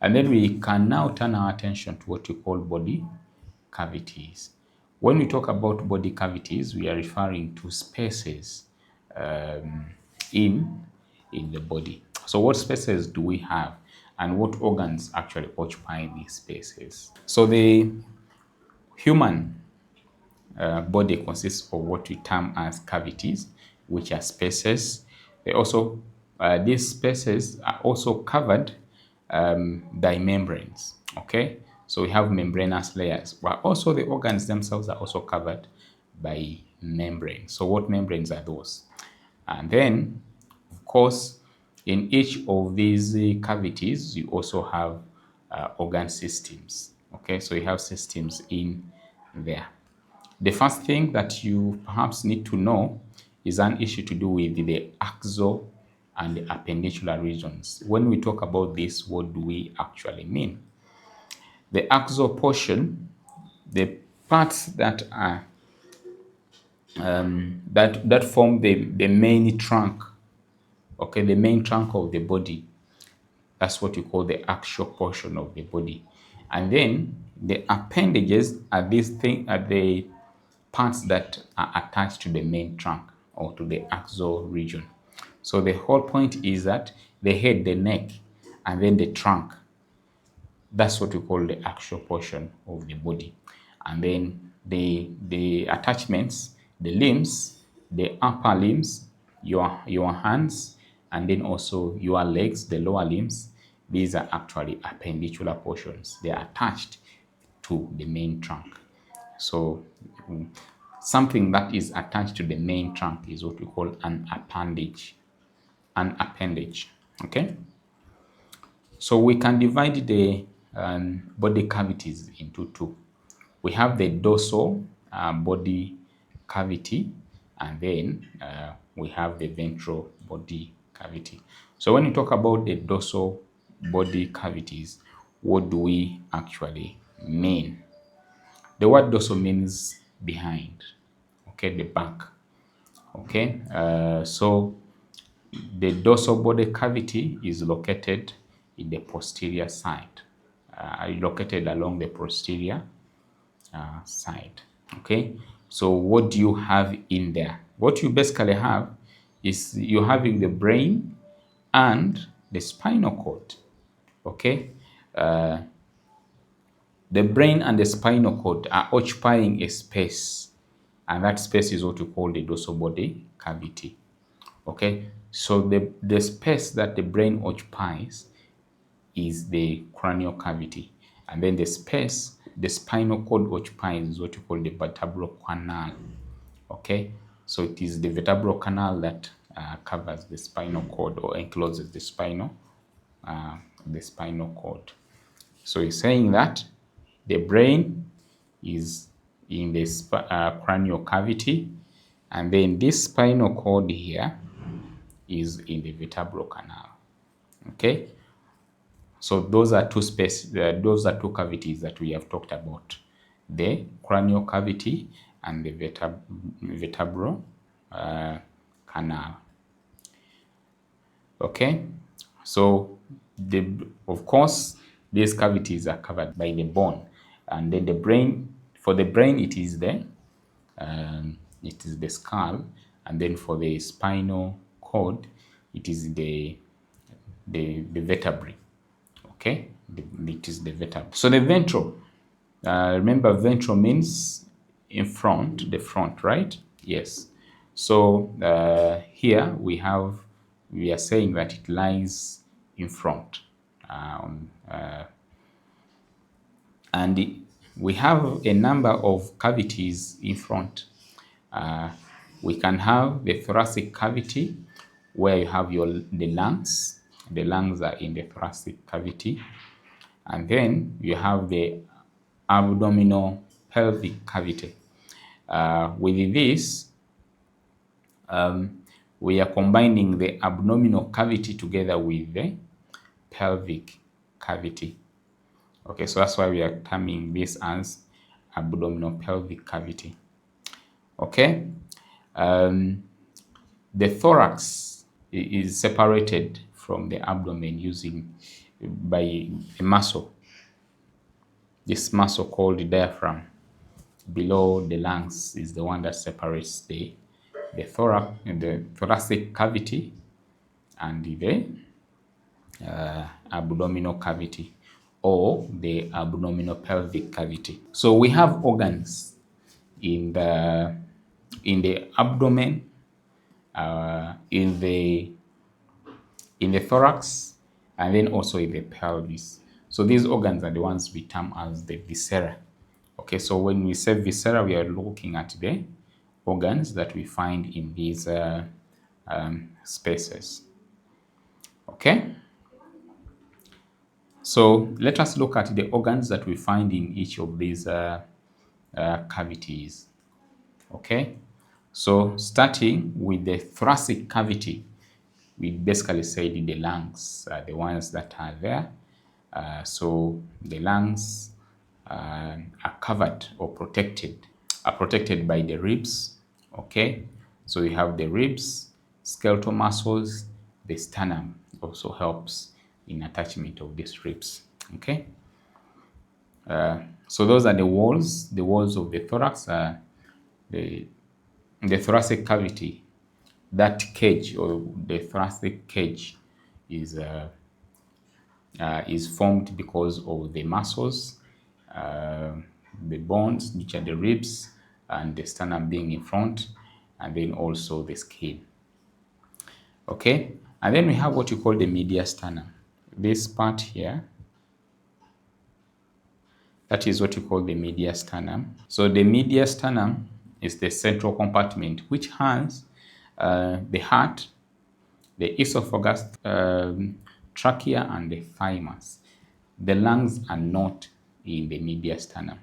And then we can now turn our attention to what we call body cavities. When we talk about body cavities, we are referring to spaces um, in the body. So what spaces do we have, and what organs actually occupy these spaces? So the human body consists of what we term as cavities, which are spaces. They also these spaces are also covered by membranes. Okay, so we have membranous layers, but also the organs themselves are also covered by membranes. So what membranes are those? And then, of course, in each of these cavities, you also have organ systems. Okay, so you have systems in there. The first thing that you perhaps need to know is an issue to do with the axal and the appendicular regions. When we talk about this, what do we actually mean? The axal portion, the parts that are that form the main trunk, okay, the main trunk of the body. That's what you call the axial portion of the body. And then the appendages are the parts that are attached to the main trunk or to the axal region. So the whole point is that the head, the neck, and then the trunk, that's what we call the axial portion of the body. And then the attachments, the limbs, the upper limbs, your hands, and then also your legs, the lower limbs, these are actually appendicular portions. They are attached to the main trunk. So something that is attached to the main trunk is what we call an appendage. An appendage. Okay? So we can divide the body cavities into two. We have the dorsal body cavity, and then we have the ventral body cavity. So when you talk about the dorsal body cavities, what do we actually mean? The word dorsal means behind, okay, the back. Okay, so the dorsal body cavity is located in the posterior side, located along the posterior side. Okay, so what do you have in there? What you basically have is you're having the brain and the spinal cord. Okay, the brain and the spinal cord are occupying a space, and that space is what we call the dorsal body cavity. Okay, so the space that the brain occupies is the cranial cavity, and then the space the spinal cord occupies is what we call the vertebral canal. Okay, so it is the vertebral canal that covers the spinal cord or encloses the spinal cord. So he's saying that the brain is in the cranial cavity, and then this spinal cord here is in the vertebral canal. Okay, so those are those are two cavities that we have talked about: the cranial cavity and the vertebral canal. Okay, so of course these cavities are covered by the bone, and then the brain. For the brain, it is the skull, and then for the spinal cord, it is the vertebrae. Okay, it is the vertebrae. So the ventral. Remember, ventral means in front, the front, right? Yes. So here we are saying that it lies in front, and we have a number of cavities in front. We can have the thoracic cavity, where you have the lungs. The lungs are in the thoracic cavity, and then you have the abdominal pelvic cavity. With this, we are combining the abdominal cavity together with the pelvic cavity. Okay, so that's why we are terming this as abdominal pelvic cavity. Okay, the thorax is separated from the abdomen using by a muscle. This muscle called the diaphragm below the lungs is the one that separates the thoracic cavity and the abdominal cavity, or the abdominopelvic cavity. So we have organs in the abdomen, in the thorax, and then also in the pelvis. So these organs are the ones we term as the viscera. Okay, so when we say viscera, we are looking at the organs that we find in these spaces. Okay, so let us look at the organs that we find in each of these cavities. Okay, so starting with the thoracic cavity, we basically said the lungs are the ones that are there. So the lungs are covered or protected by the ribs. Okay, so you have the ribs, skeletal muscles, the sternum also helps in attachment of these ribs. Okay, so those are the walls of the thorax. The thoracic cavity, that cage or the thoracic cage is formed because of the muscles, the bones, which are the ribs, and the sternum being in front, and then also the skin. Okay, and then we have what you call the mediastinum. This part here, that is what you call the mediastinum. So the mediastinum is the central compartment which has the heart, the esophagus, trachea, and the thymus. The lungs are not in the mediastinum.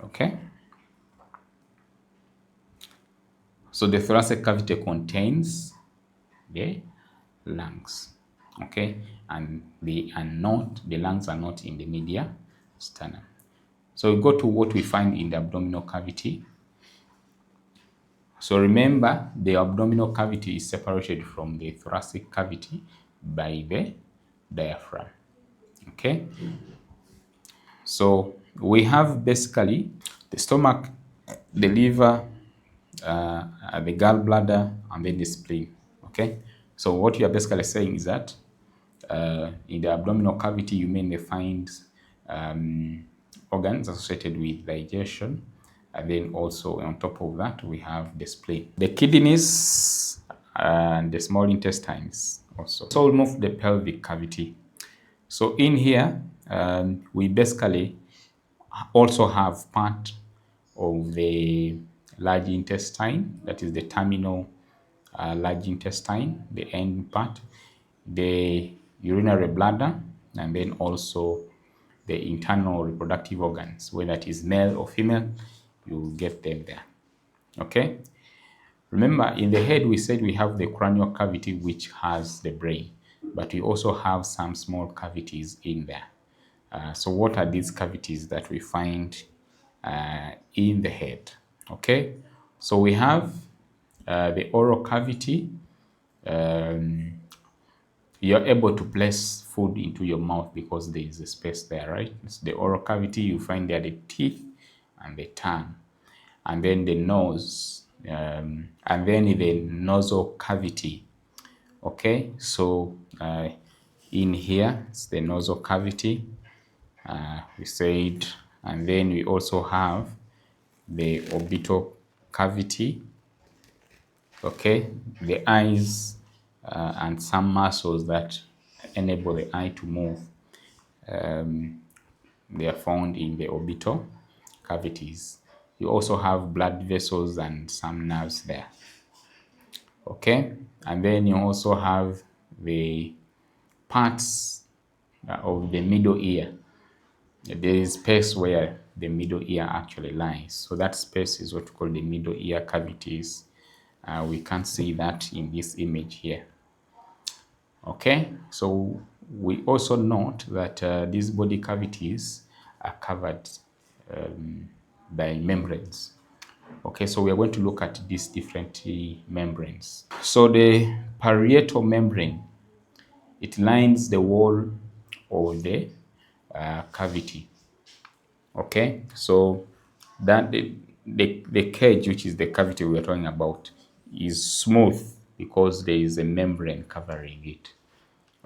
Okay? So the thoracic cavity contains the lungs. Okay? And the lungs are not in the mediastinum. So we go to what we find in the abdominal cavity. So remember, the abdominal cavity is separated from the thoracic cavity by the diaphragm. Okay? So we have basically the stomach, the liver, the gallbladder, and then the spleen. Okay? So what you are basically saying is that in the abdominal cavity, you mainly find organs associated with digestion. And then also on top of that, we have the spleen, the kidneys, and the small intestines also. So we'll move to the pelvic cavity. So in here, we basically also have part of the large intestine, that is the terminal large intestine, the end part, the urinary bladder, and then also the internal reproductive organs, whether it is male or female, you will get them there. Okay? Remember, in the head, we said we have the cranial cavity, which has the brain, but we also have some small cavities in there. So what are these cavities that we find in the head? Okay, so we have the oral cavity. You're able to place food into your mouth because there is a space there, right? It's the oral cavity. You find there the teeth and the tongue, and then the nose, and then the nasal cavity. Okay, so in here it's the nasal cavity. We said, and then we also have the orbital cavity. Okay, the eyes and some muscles that enable the eye to move, they are found in the orbital cavities. You also have blood vessels and some nerves there. Okay, and then you also have the parts of the middle ear. There is space where the middle ear actually lies. So that space is what we call the middle ear cavities. We can see that in this image here. Okay, so we also note that these body cavities are covered by membranes. Okay, so we are going to look at these different membranes. So the parietal membrane it lines the wall of the cavity. Okay, so that the cage, which is the cavity we are talking about, is smooth because there is a membrane covering it.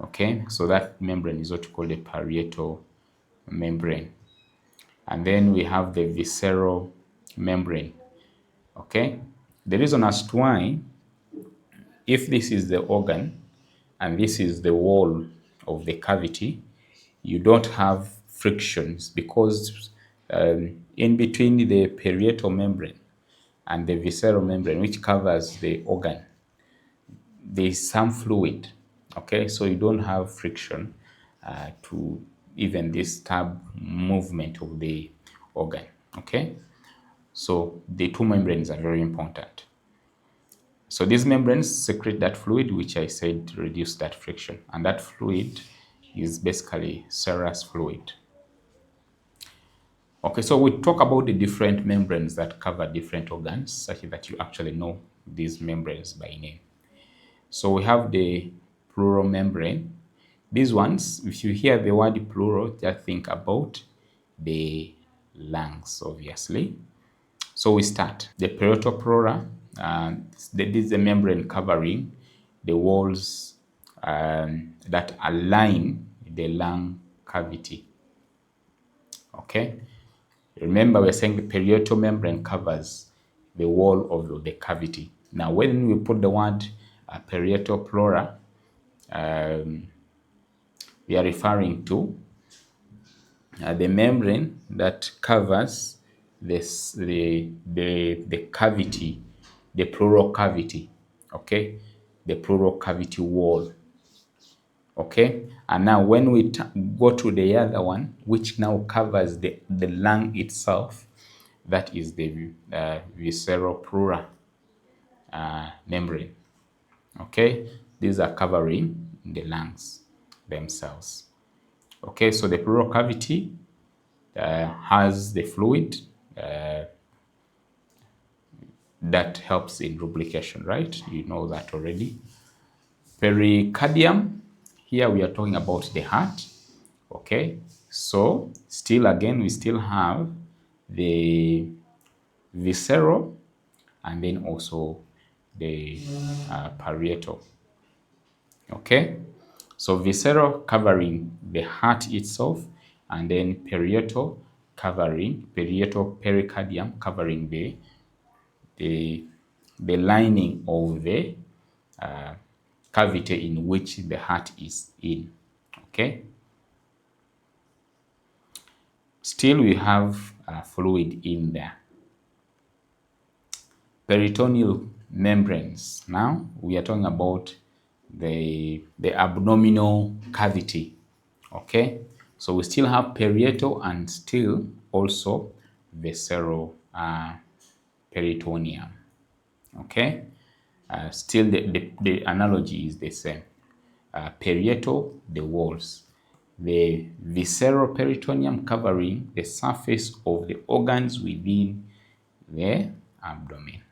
Okay, so that membrane is what we call the parietal membrane. And then we have the visceral membrane. Okay, the reason as to why, if this is the organ and this is the wall of the cavity, you don't have frictions because in between the parietal membrane and the visceral membrane, which covers the organ, there is some fluid. Okay, so you don't have friction to even disturb movement of the organ. Okay, so the two membranes are very important. So these membranes secrete that fluid, which I said reduce that friction, and that fluid is basically serous fluid. Okay, so we talk about the different membranes that cover different organs, such that you actually know these membranes by name. So we have the pleural membrane. These ones, if you hear the word pleural, just think about the lungs, obviously. So we start. The parietal pleura, this is the membrane covering the walls that align the lung cavity. Okay? Remember, we're saying the parietal membrane covers the wall of the cavity. Now, when we put the word parietal pleura, we are referring to the membrane that covers the cavity, the pleural cavity, okay, the pleural cavity wall, okay. And now when we go to the other one, which now covers the lung itself, that is the visceral pleura membrane, okay. These are covering the lungs themselves. Okay, so the pleural cavity has the fluid that helps in lubrication, right? You know that already. Pericardium, here we are talking about the heart. Okay, so still again, we still have the visceral and then also the parietal. Okay, so visceral covering the heart itself, and then parietal pericardium covering the lining of the cavity in which the heart is in. Okay, still we have fluid in there. Peritoneal membranes. Now we are talking about the abdominal cavity. Okay, so we still have parietal and still also visceral peritoneum. Okay, still the analogy is the same. Parietal, the walls, the visceral peritoneum covering the surface of the organs within the abdomen.